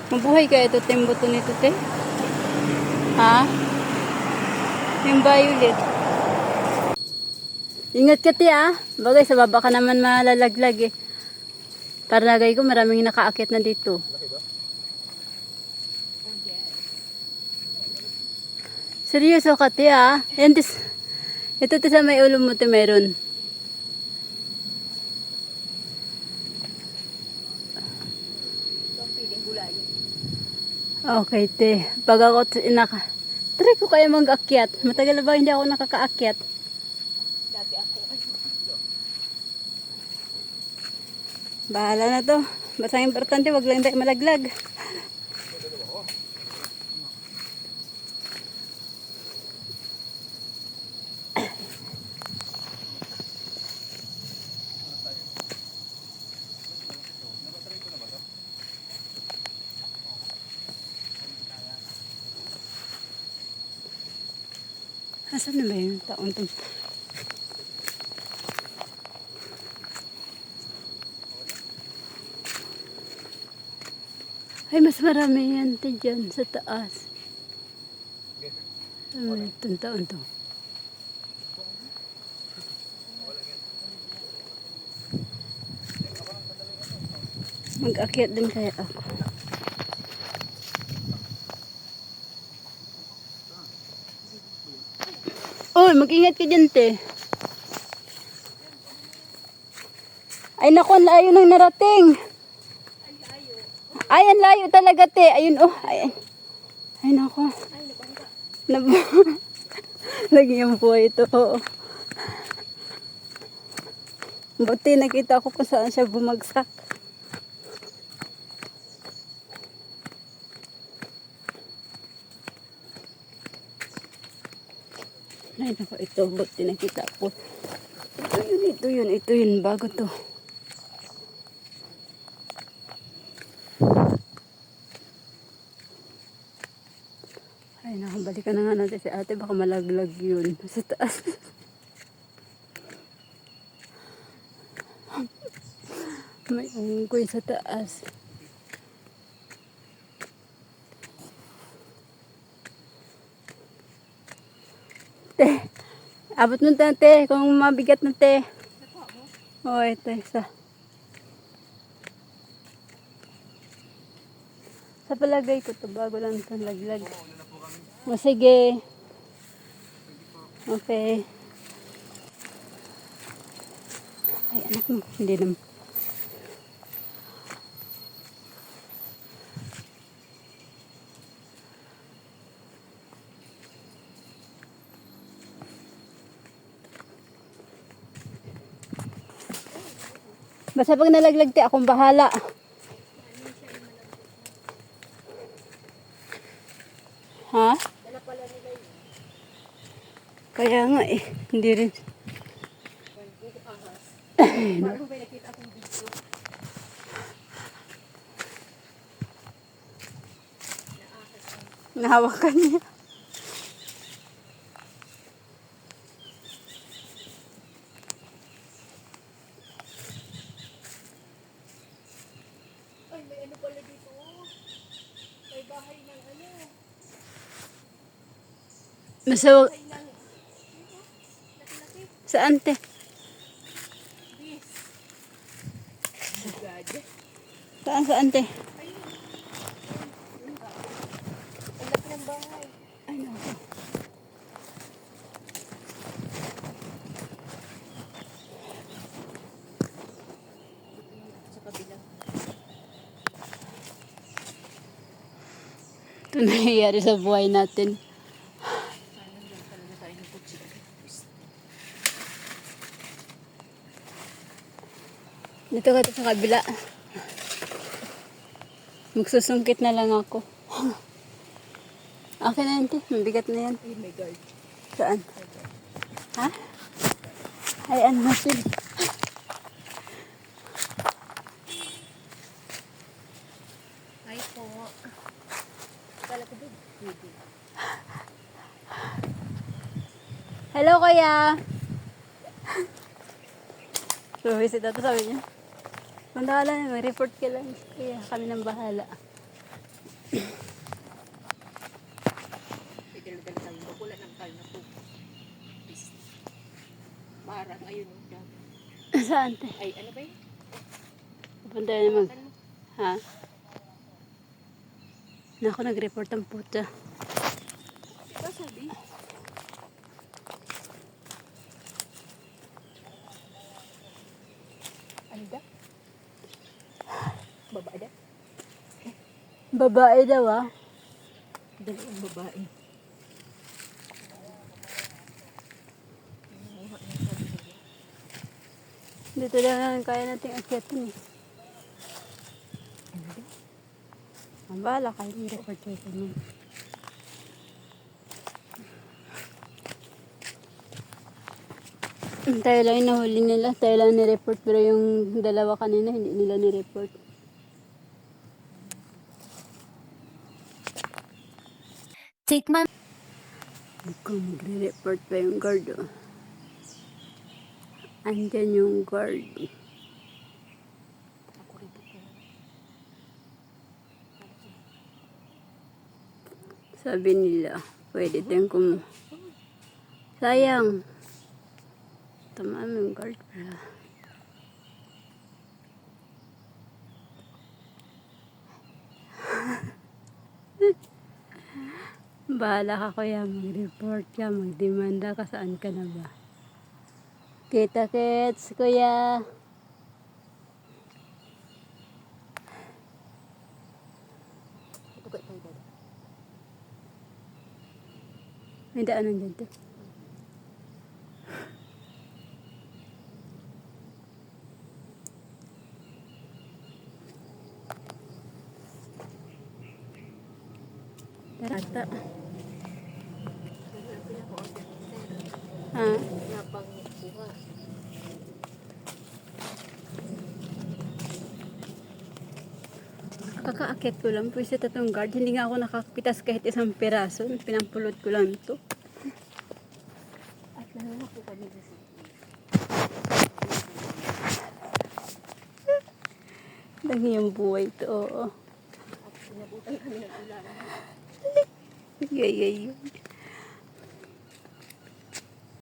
Mabuhay kaya ito timbuto nito, te? Ha? Yung violet. Ingat ka, te, ah. Bagay, sa baba ka naman malalaglag, eh. Para lagay ko, maraming nakaakyat na dito. Seryoso ka, te, ah. Yan, ito, te, sa may ulo mo, te, meron. Okay, te. Pag ako try ko kaya mag-akyat. Matagal na ba hindi ako nakakaakyat? Bahala na to. Basta ang importante, wag lang tayo malaglag. Asan na ba yung taon to? Ay, mas marami yan te dyan sa taas. Ay, itong taon to. Mag-akyat din kaya ako. Uy, mag-ingat ka dyan te. Ay naku, ang layo nang narating. Ay, ang layo talaga te. Ayun oh. Ay naku. Lagi yung buhay ito. Oo. Buti nakita ko kung saan siya bumagsak. Ay naku, ito. Buti nakita ko. Ito yun. Bago to. Ay naku, balikan na nga natin si ate. Baka malaglag yun. Sa taas. May unggoy sa taas. Te, abot mo na te. Kung mabigat na te. Oo, ito isa. Sa palagay ko to, bago lang ito laglag. O sige. Okay. Ay anak mo, hindi naman. Basta pag nalaglag te, akong bahala. Ha? Kaya nga eh, hindi rin. Nahawakan niya. Ay, may ano pala dito. May bahay ng ano. Basta, Bahay ng... Laki-laki. saan te? Bis. Bugad. Saan te? Ayun. Ang laki ng bahay. Ay naku. Sa kabilang. Ito nangyayari sa buhay natin. Sana lang talaga tayo ng kutsi. Dito ka sa kabila. Magsusungkit na lang ako. Akin na yun, te. Mabigat na yan. Ay, may guard. Saan? Ha? Ay, ano natin? Ay po. Kala ko ba? Hindi. Hello, kuya. So, visit ito, sabi niya. Mandala na, may report ka lang. Kaya kami nang bahala. Saan te? Ay, ano ba yun? Pupunta na naman. Ano? Ha? Naku, nag-report ang puta. Diba sabi? Ano ba? Babae da? Babae daw ah. Dalawang babae. Dito lang kaya nating akyatin eh. Ano ba? Ang bahala kayo yung report ko ito nun. Tayo lang yung nahuli nila. Tayo lang ni-report. Pero yung dalawa kanina, hindi nila ni-report. Take my Mukhang magre-report pa yung guard oh. Andyan yung guard. Ako report ko. Sabi nila, pwede tayong Sayang. Tama yung guard pala. Bahala ka kuya, mag-report ka, magdemanda ka, saan ka na ba? Kita kits, kuya. Ito ka ito. May daanan dyan to. Tara, ata. Ha? Napang buha. Kakaakit ko lang po sa tatong guard. Hindi nga ako nakakapitas kahit isang piraso. Pinampulot ko lang to. At nalanak po kami sa city. Lagi yung buhay to. Oo. At sinabutan kami ng ulan. Yay.